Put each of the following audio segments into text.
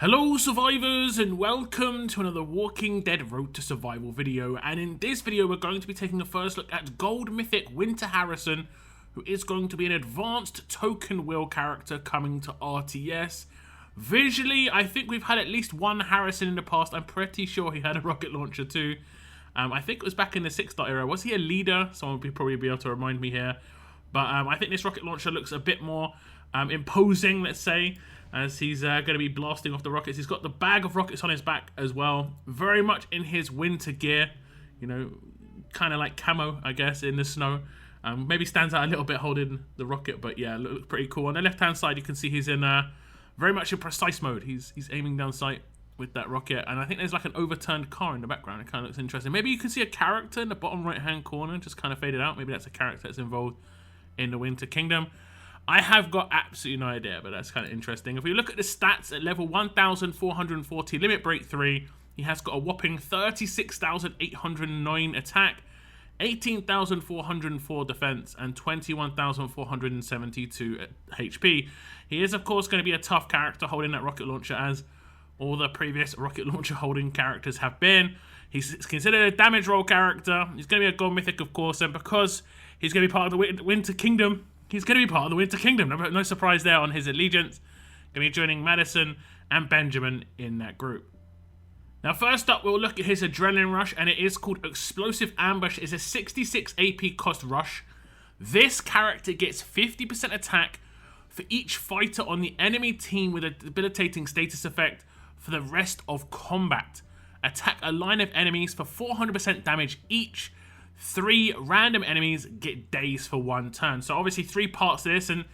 Hello survivors and welcome to another Walking Dead Road to Survival video, and in this video we're going to be taking a first look at Gold Mythic Winter Harrison, who is going to be an advanced token wheel character coming to RTS. Visually, I think we've had at least one Harrison in the past. I'm pretty sure he had a rocket launcher too. I think it was back in the 6-star era. Was he a leader? Someone would probably be able to remind me here. But I think this rocket launcher looks a bit more imposing, let's say, as he's going to be blasting off the rockets. He's got the bag of rockets on his back as well. Very much in his winter gear. You know, kind of like camo, I guess, in the snow. Maybe stands out a little bit holding the rocket, but yeah, looks pretty cool. On the left-hand side, you can see he's in very much in precise mode. He's aiming down sight with that rocket, and I think there's like an overturned car in the background. It kind of looks interesting. Maybe you can see a character in the bottom right-hand corner, just kind of faded out. Maybe that's a character that's involved in the Winter Kingdom. I have got absolutely no idea, but that's kind of interesting. If we look at the stats at level 1,440, limit break 3, he has got a whopping 36,809 attack, 18,404 defense, and 21,472 HP. He is, of course, going to be a tough character holding that rocket launcher, as all the previous rocket launcher holding characters have been. He's considered a damage roll character. He's going to be a gold mythic, of course, and because he's going to be part of the Winter Kingdom, he's going to be part of the Winter Kingdom. No surprise there on his allegiance. Going to be joining Madison and Benjamin in that group. Now, first up, we'll look at his adrenaline rush, and it is called Explosive Ambush. It's a 66 AP cost rush. This character gets 50% attack for each fighter on the enemy team with a debilitating status effect for the rest of combat. Attack a line of enemies for 400% damage each. 3 random enemies get dazed for 1 turn. So obviously 3 parts to this, and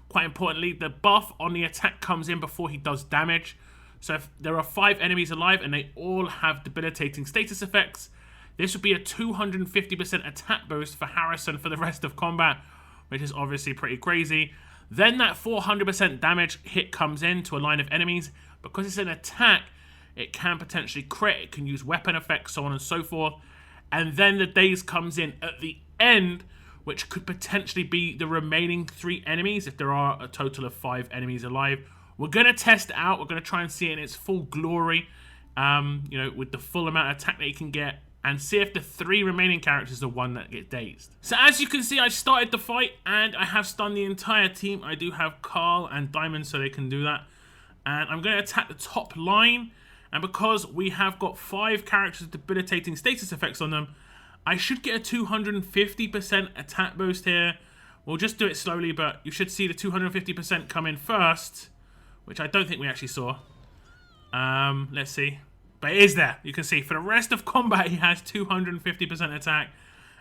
quite importantly, the buff on the attack comes in before he does damage. So if there are 5 enemies alive and they all have debilitating status effects, this would be a 250% attack boost for Harrison for the rest of combat, which is obviously pretty crazy. Then that 400% damage hit comes in to a line of enemies. Because it's an attack, it can potentially crit, it can use weapon effects, so on and so forth. And then the daze comes in at the end, which could potentially be the remaining 3 enemies if there are a total of 5 enemies alive. We're going to test it out. We're going to try and see it in its full glory, you know, with the full amount of attack that you can get, and see if the 3 remaining characters are the one that get dazed. So as you can see, I've started the fight, and I have stunned the entire team. I do have Carl and Diamond, so they can do that. And I'm going to attack the top line. And because we have got 5 characters with debilitating status effects on them, I should get a 250% attack boost here. We'll just do it slowly, but you should see the 250% come in first, which I don't think we actually saw. Let's see. But it is there. You can see for the rest of combat, he has 250% attack.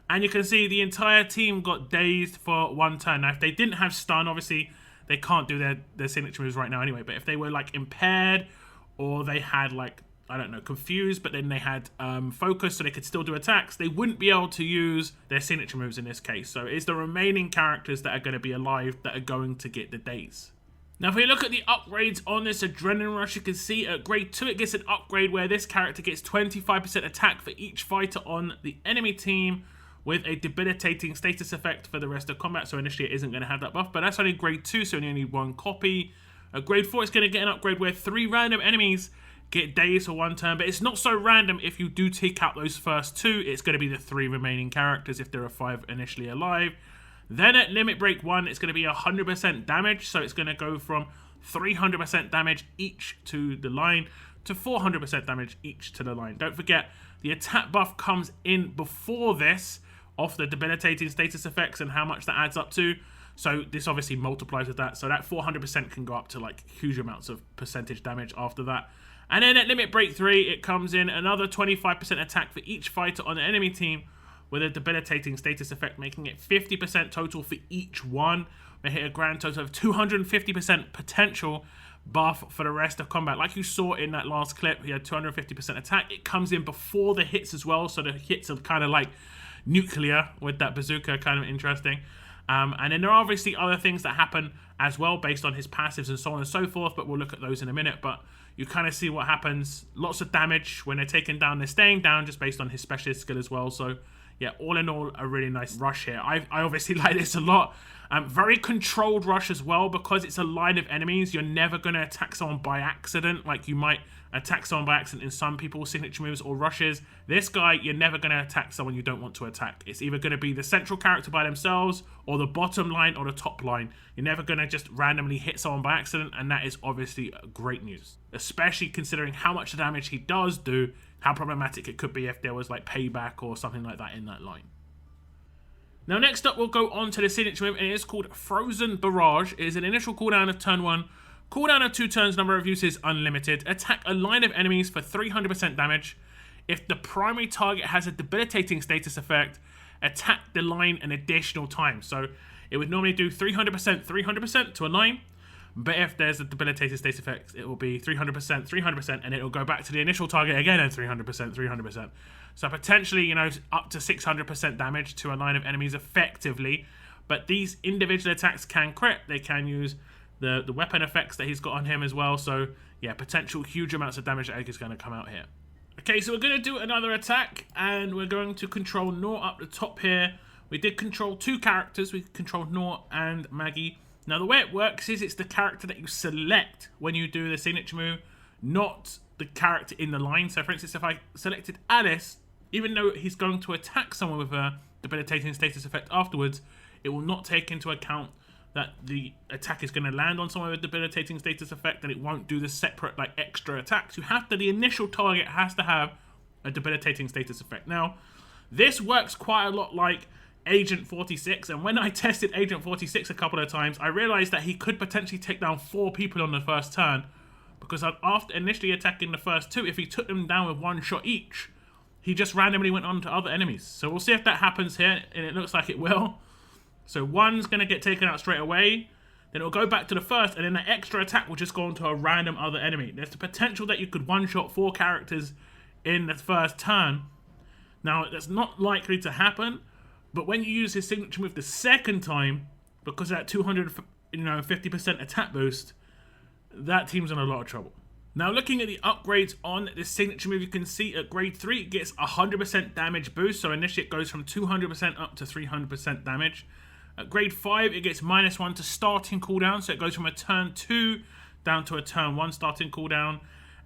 And you can see the entire team got dazed for 1 turn. Now, if they didn't have stun, obviously, they can't do their signature moves right now anyway. But if they were, like, impaired, or they had, like, I don't know, confused, but then they had focus, so they could still do attacks, they wouldn't be able to use their signature moves in this case. So it's the remaining characters that are going to be alive that are going to get the daze. Now, if we look at the upgrades on this Adrenaline Rush, you can see at grade 2 it gets an upgrade where this character gets 25% attack for each fighter on the enemy team with a debilitating status effect for the rest of combat. So initially it isn't going to have that buff, but that's only grade 2, so you only need 1 copy. At grade 4, it's going to get an upgrade where 3 random enemies get dazed for 1 turn, but it's not so random if you do take out those first 2. It's going to be the 3 remaining characters if there are 5 initially alive. Then at limit break 1, it's going to be 100% damage, so it's going to go from 300% damage each to the line to 400% damage each to the line. Don't forget, the attack buff comes in before this, off the debilitating status effects and how much that adds up to. So this obviously multiplies with that. So that 400% can go up to like huge amounts of percentage damage after that. And then at limit break 3, it comes in another 25% attack for each fighter on the enemy team with a debilitating status effect, making it 50% total for each one. They hit a grand total of 250% potential buff for the rest of combat. Like you saw in that last clip, he had 250% attack. It comes in before the hits as well, so the hits are kind of like nuclear with that bazooka, kind of interesting. And then there are obviously other things that happen as well based on his passives and so on and so forth, but we'll look at those in a minute. But you kind of see what happens. Lots of damage when they're taken down. They're staying down just based on his specialist skill as well. So yeah, all in all, a really nice rush here. I obviously like this a lot. Very controlled rush as well, because it's a line of enemies. You're never going to attack someone by accident, like you might attack someone by accident in some people's signature moves or rushes. This guy, you're never going to attack someone you don't want to attack. It's either going to be the central character by themselves, or the bottom line, or the top line. You're never going to just randomly hit someone by accident, and that is obviously great news. Especially considering how much damage he does do, how problematic it could be if there was like payback or something like that in that line. Now next up, we'll go on to the signature move, and it is called Frozen Barrage. It is an initial cooldown of turn 1. Cooldown of 2 turns, number of uses unlimited. Attack a line of enemies for 300% damage. If the primary target has a debilitating status effect, attack the line an additional time. So it would normally do 300% to a line, but if there's a debilitating status effect, it will be 300%, and it will go back to the initial target again at 300%. So potentially, you know, up to 600% damage to a line of enemies effectively. But these individual attacks can crit. They can use the weapon effects that he's got on him as well. So yeah, potential huge amounts of damage that is going to come out here. Okay, so we're going to do another attack, and we're going to control Nor up the top here. We did control 2 characters. We controlled Nor and Maggie. Now the way it works is it's the character that you select when you do the signature move, not the character in the line. So for instance, if I selected Alice, even though he's going to attack someone with a debilitating status effect afterwards, it will not take into account that the attack is going to land on someone with a debilitating status effect, and it won't do the separate like extra attacks. The initial target has to have a debilitating status effect. Now, this works quite a lot like Agent 46, and when I tested Agent 46 a couple of times, I realized that he could potentially take down 4 people on the first turn, because after initially attacking the first 2, if he took them down with 1 shot each, he just randomly went on to other enemies. So we'll see if that happens here, and it looks like it will. So 1's going to get taken out straight away, then it'll go back to the first, and then the extra attack will just go on to a random other enemy. There's the potential that you could one-shot 4 characters in the first turn. Now, that's not likely to happen, but when you use his signature move the second time, because of that 250% attack boost, that team's in a lot of trouble. Now, looking at the upgrades on this signature move, you can see at grade 3, it gets 100% damage boost. So initially it goes from 200% up to 300% damage. At grade 5, it gets -1 to starting cooldown. So it goes from a turn 2 down to a turn 1 starting cooldown.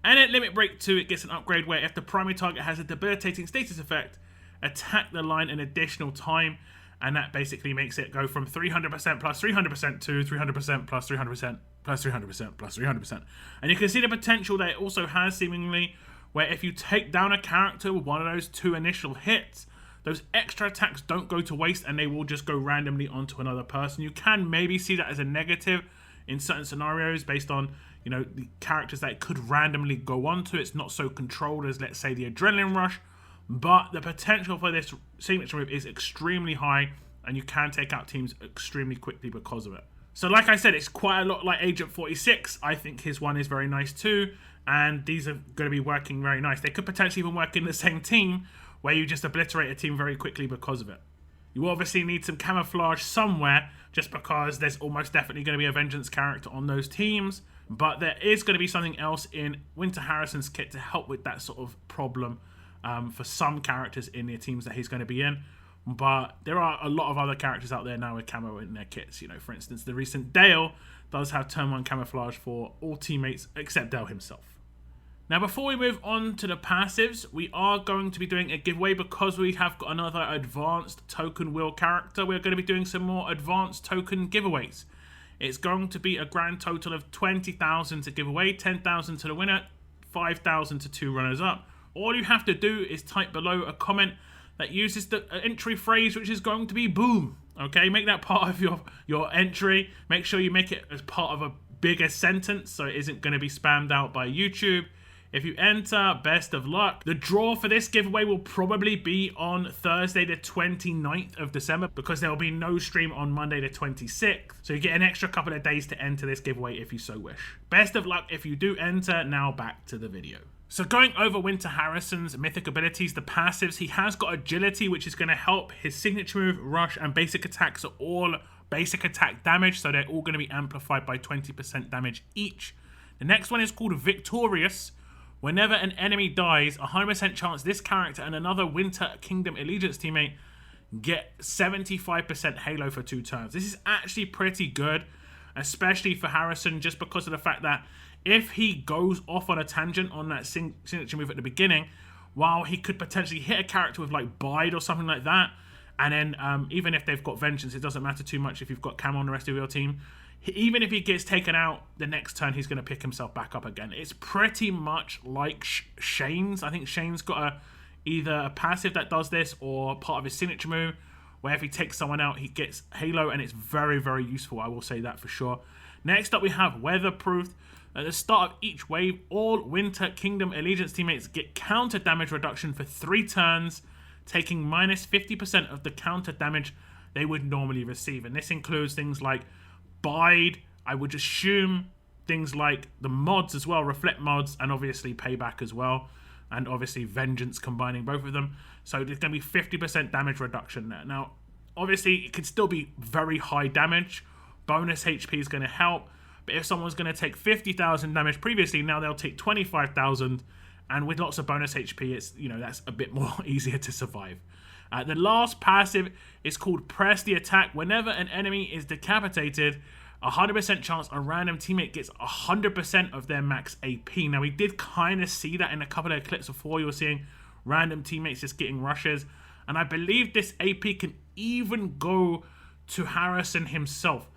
And at limit break 2, it gets an upgrade where if the primary target has a debilitating status effect, attack the line an additional time. And that basically makes it go from 300% plus 300% to 300% plus 300% plus 300% plus 300%. And you can see the potential that it also has seemingly, where if you take down a character with one of those 2 initial hits, those extra attacks don't go to waste and they will just go randomly onto another person. You can maybe see that as a negative in certain scenarios based on, you know, the characters that it could randomly go onto. It's not so controlled as, let's say, the Adrenaline Rush. But the potential for this signature move is extremely high, and you can take out teams extremely quickly because of it. So like I said, it's quite a lot like Agent 46. I think his one is very nice too, and these are going to be working very nice. They could potentially even work in the same team, where you just obliterate a team very quickly because of it. You obviously need some camouflage somewhere, just because there's almost definitely going to be a Vengeance character on those teams, but there is going to be something else in Winter Harrison's kit to help with that sort of problem. For some characters in the teams that he's going to be in. But there are a lot of other characters out there now with camo in their kits. You know, for instance, the recent Dale does have turn 1 camouflage for all teammates except Dale himself. Now, before we move on to the passives, we are going to be doing a giveaway because we have got another advanced token wheel character. We're going to be doing some more advanced token giveaways. It's going to be a grand total of 20,000 to give away, 10,000 to the winner, 5,000 to 2 runners-up. All you have to do is type below a comment that uses the entry phrase, which is going to be boom. Okay, make that part of your entry. Make sure you make it as part of a bigger sentence so it isn't going to be spammed out by YouTube. If you enter, best of luck. The draw for this giveaway will probably be on Thursday the 29th of December because there will be no stream on Monday the 26th. So you get an extra couple of days to enter this giveaway if you so wish. Best of luck if you do enter. Now back to the video. So going over Winter Harrison's mythic abilities, the passives, he has got agility, which is going to help his signature move, rush, and basic attacks are all basic attack damage. So they're all going to be amplified by 20% damage each. The next one is called Victorious. Whenever an enemy dies, 100% chance this character and another Winter Kingdom Allegiance teammate get 75% Halo for 2 turns. This is actually pretty good, especially for Harrison, just because of the fact that if he goes off on a tangent on that signature move at the beginning, while he could potentially hit a character with like Bide or something like that, and then even if they've got Vengeance, it doesn't matter too much if you've got Camo on the rest of your team. Even if he gets taken out, the next turn he's going to pick himself back up again. It's pretty much like Shane's. I think Shane's got either a passive that does this or part of his signature move, where if he takes someone out, he gets Halo, and it's very, very useful. I will say that for sure. Next up, we have Weatherproof. At the start of each wave, all Winter Kingdom Allegiance teammates get counter damage reduction for 3 turns, taking minus 50% of the counter damage they would normally receive. And this includes things like Bide, I would assume things like the mods as well, Reflect mods, and obviously Payback as well. And obviously Vengeance, combining both of them. So there's going to be 50% damage reduction there. Now, obviously, it could still be very high damage. Bonus HP is going to help. But if someone's going to take 50,000 damage previously, now they'll take 25,000. And with lots of bonus HP, it's, you know, that's a bit more easier to survive. The last passive is called Press the Attack. Whenever an enemy is decapitated, 100% chance a random teammate gets 100% of their max AP. Now, we did kind of see that in a couple of clips before. You were seeing random teammates just getting rushes. And I believe this AP can even go to Harrison himself.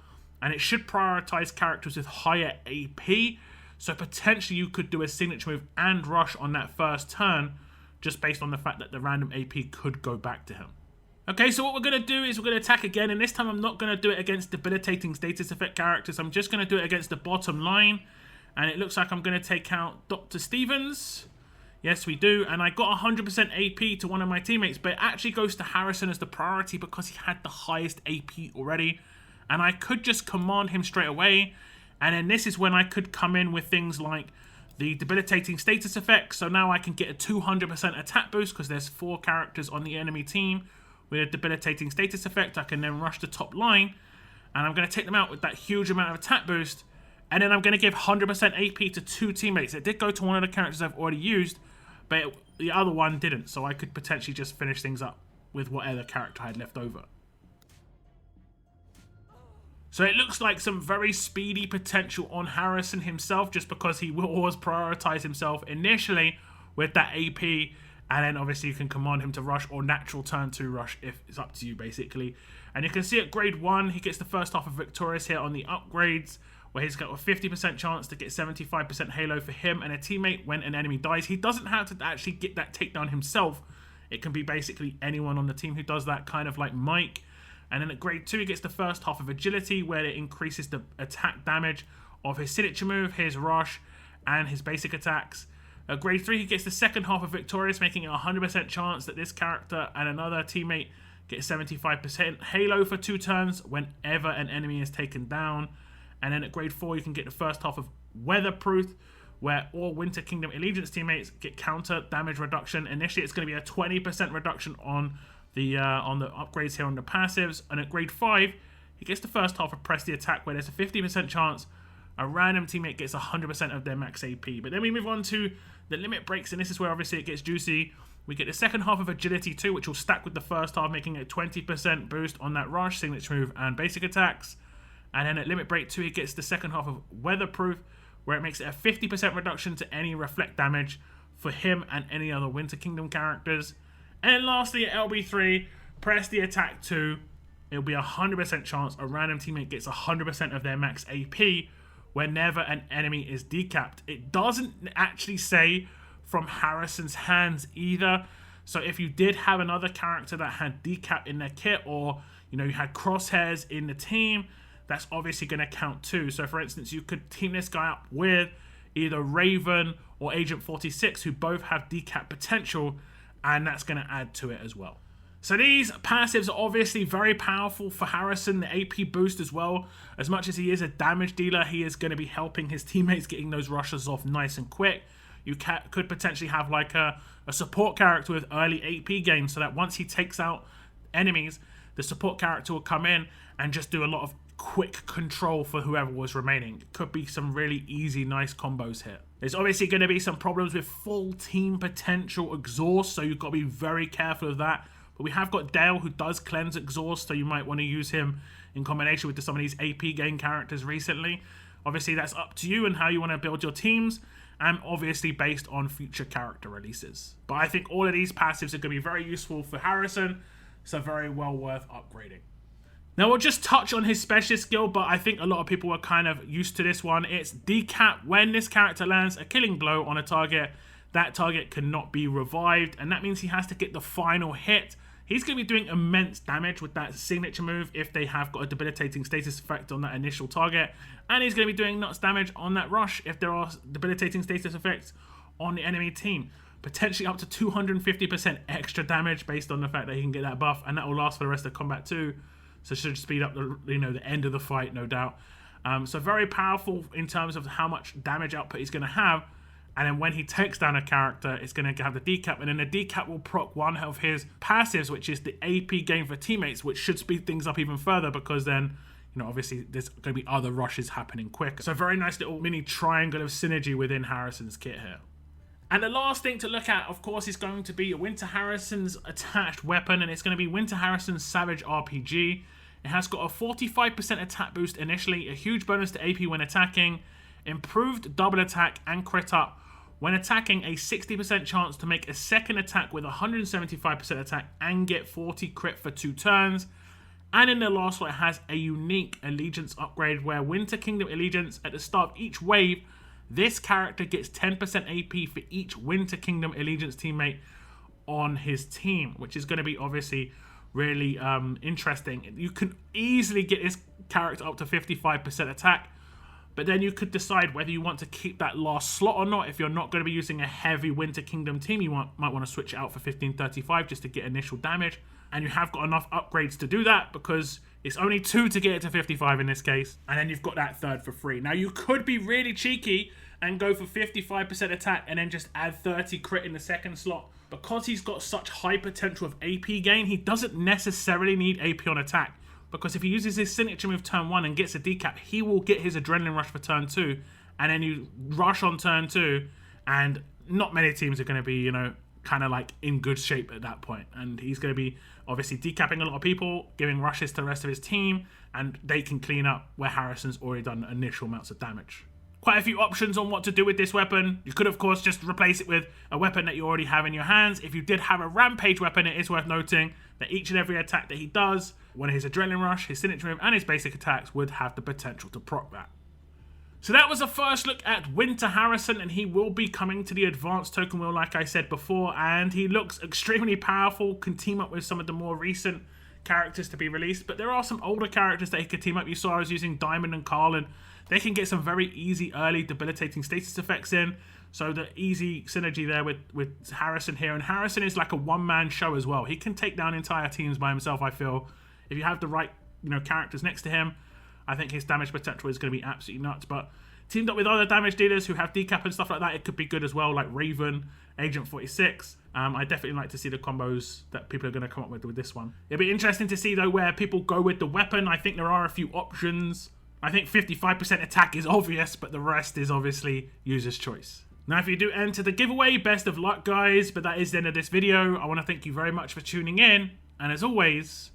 And it should prioritize characters with higher AP. So potentially you could do a signature move and rush on that first turn, just based on the fact that the random AP could go back to him. Okay, so what we're going to do is we're going to attack again, and this time I'm not going to do it against debilitating status effect characters. I'm just going to do it against the bottom line, and it looks like I'm going to take out Dr. Stevens. Yes, we do, and I got 100% AP to one of my teammates, but it actually goes to Harrison as the priority because he had the highest AP already, and I could just command him straight away, and then this is when I could come in with things like the debilitating status effect. So now I can get a 200% attack boost because there's 4 characters on the enemy team with a debilitating status effect. I can then rush the top line, and I'm going to take them out with that huge amount of attack boost, and then I'm going to give 100% AP to 2 teammates. It did go to one of the characters I've already used, but the other one didn't, so I could potentially just finish things up with whatever character I had left over. So it looks like some very speedy potential on Harrison himself, just because he will always prioritize himself initially with that AP, and then obviously you can command him to rush or natural turn 2 rush if it's up to you, basically. And you can see at grade 1, he gets the first half of Victorious here on the upgrades, where he's got a 50% chance to get 75% Halo for him and a teammate when an enemy dies. He doesn't have to actually get that takedown himself. It can be basically anyone on the team who does that, kind of like Mike. And then at grade 2, he gets the first half of Agility, where it increases the attack damage of his signature move, his rush, and his basic attacks. At grade 3, he gets the second half of Victorious, making it a 100% chance that this character and another teammate get 75% Halo for 2 turns whenever an enemy is taken down. And then at grade 4, you can get the first half of Weatherproof, where all Winter Kingdom Allegiance teammates get counter damage reduction. Initially, it's going to be a 20% reduction on the upgrades here on the passives. And at grade 5, he gets the first half of Press the Attack, where there's a 50% chance a random teammate gets 100% of their max AP. But then we move on to the limit breaks, and this is where obviously it gets juicy. We get the second half of Agility 2, which will stack with the first half, making a 20% boost on that rush, signature move, and basic attacks. And then at limit break 2, he gets the second half of Weatherproof, where it makes it a 50% reduction to any reflect damage for him and any other Winter Kingdom characters. And then lastly, at LB3, Press the Attack 2. It'll be a 100% chance a random teammate gets 100% of their max AP whenever an enemy is decapped. It doesn't actually say from Harrison's hands either. So if you did have another character that had decap in their kit, or you had Crosshairs in the team, that's obviously going to count too. So for instance, you could team this guy up with either Raven or Agent 46, who both have decap potential, and that's going to add to it as well. So these passives are obviously very powerful for Harrison. The AP boost as well. As much as he is a damage dealer, he is going to be helping his teammates getting those rushes off nice and quick. You could potentially have like a support character with early AP games, so that once he takes out enemies, the support character will come in and just do a lot of quick control for whoever was remaining. It could be some really easy, nice combos here. There's obviously going to be some problems with full team potential exhaust, so you've got to be very careful of that, But we have got Dale, who does cleanse exhaust, so you might want to use him in combination with some of these AP gain characters recently. Obviously, that's up to you and how you want to build your teams, and obviously based on future character releases. But I think all of these passives are going to be very useful for Harrison, so very well worth upgrading. Now we'll just touch on his specialist skill, but I think a lot of people are kind of used to this one. It's decap. When this character lands a killing blow on a target, that target cannot be revived, and that means he has to get the final hit. He's going to be doing immense damage with that signature move if they have got a debilitating status effect on that initial target. And he's going to be doing nuts damage on that rush if there are debilitating status effects on the enemy team. Potentially up to 250% extra damage based on the fact that he can get that buff. And that will last for the rest of combat too. So it should speed up the end of the fight, no doubt. So very powerful in terms of how much damage output he's going to have. And then when he takes down a character, it's going to have the decap. And then the decap will proc one of his passives, which is the AP gain for teammates, which should speed things up even further because then, obviously there's going to be other rushes happening quicker. So very nice little mini triangle of synergy within Harrison's kit here. And the last thing to look at, of course, is going to be Winter Harrison's attached weapon. And it's going to be Winter Harrison's Savage RPG. It has got a 45% attack boost initially, a huge bonus to AP when attacking, improved double attack and crit up. When attacking, a 60% chance to make a second attack with 175% attack and get 40 crit for 2 turns. And in the last one, it has a unique allegiance upgrade where Winter Kingdom Allegiance, at the start of each wave, this character gets 10% AP for each Winter Kingdom Allegiance teammate on his team, which is going to be obviously really interesting. You can easily get this character up to 55% attack. But then you could decide whether you want to keep that last slot or not. If you're not going to be using a heavy Winter Kingdom team, you might want to switch it out for 1535 just to get initial damage. And you have got enough upgrades to do that because it's only 2 to get it to 55 in this case. And then you've got that third for free. Now you could be really cheeky and go for 55% attack and then just add 30 crit in the second slot. Because he's got such high potential of AP gain, he doesn't necessarily need AP on attack. Because if he uses his signature move turn 1 and gets a decap, he will get his adrenaline rush for turn 2. And then you rush on turn 2. And not many teams are going to be, kind of like in good shape at that point. And he's going to be obviously decapping a lot of people, giving rushes to the rest of his team. And they can clean up where Harrison's already done initial amounts of damage. Quite a few options on what to do with this weapon. You could, of course, just replace it with a weapon that you already have in your hands. If you did have a rampage weapon, it is worth noting that each and every attack that he does, when his adrenaline rush, his signature move, and his basic attacks would have the potential to proc that. So that was a first look at Winter Harrison, and he will be coming to the advanced token wheel like I said before, and he looks extremely powerful, can team up with some of the more recent characters to be released, but there are some older characters that he could team up. You saw I was using Diamond and Carl, and they can get some very easy early debilitating status effects in. So the easy synergy there with Harrison here. And Harrison is like a one-man show as well. He can take down entire teams by himself, I feel. If you have the right characters next to him, I think his damage potential is going to be absolutely nuts. But teamed up with other damage dealers who have decap and stuff like that, it could be good as well, like Raven, Agent 46. I definitely like to see the combos that people are going to come up with this one. It'll be interesting to see, though, where people go with the weapon. I think there are a few options. I think 55% attack is obvious, but the rest is obviously user's choice. Now, if you do enter the giveaway, best of luck, guys. But that is the end of this video. I want to thank you very much for tuning in. And as always,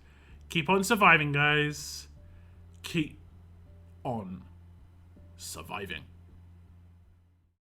keep on surviving, guys. Keep on surviving.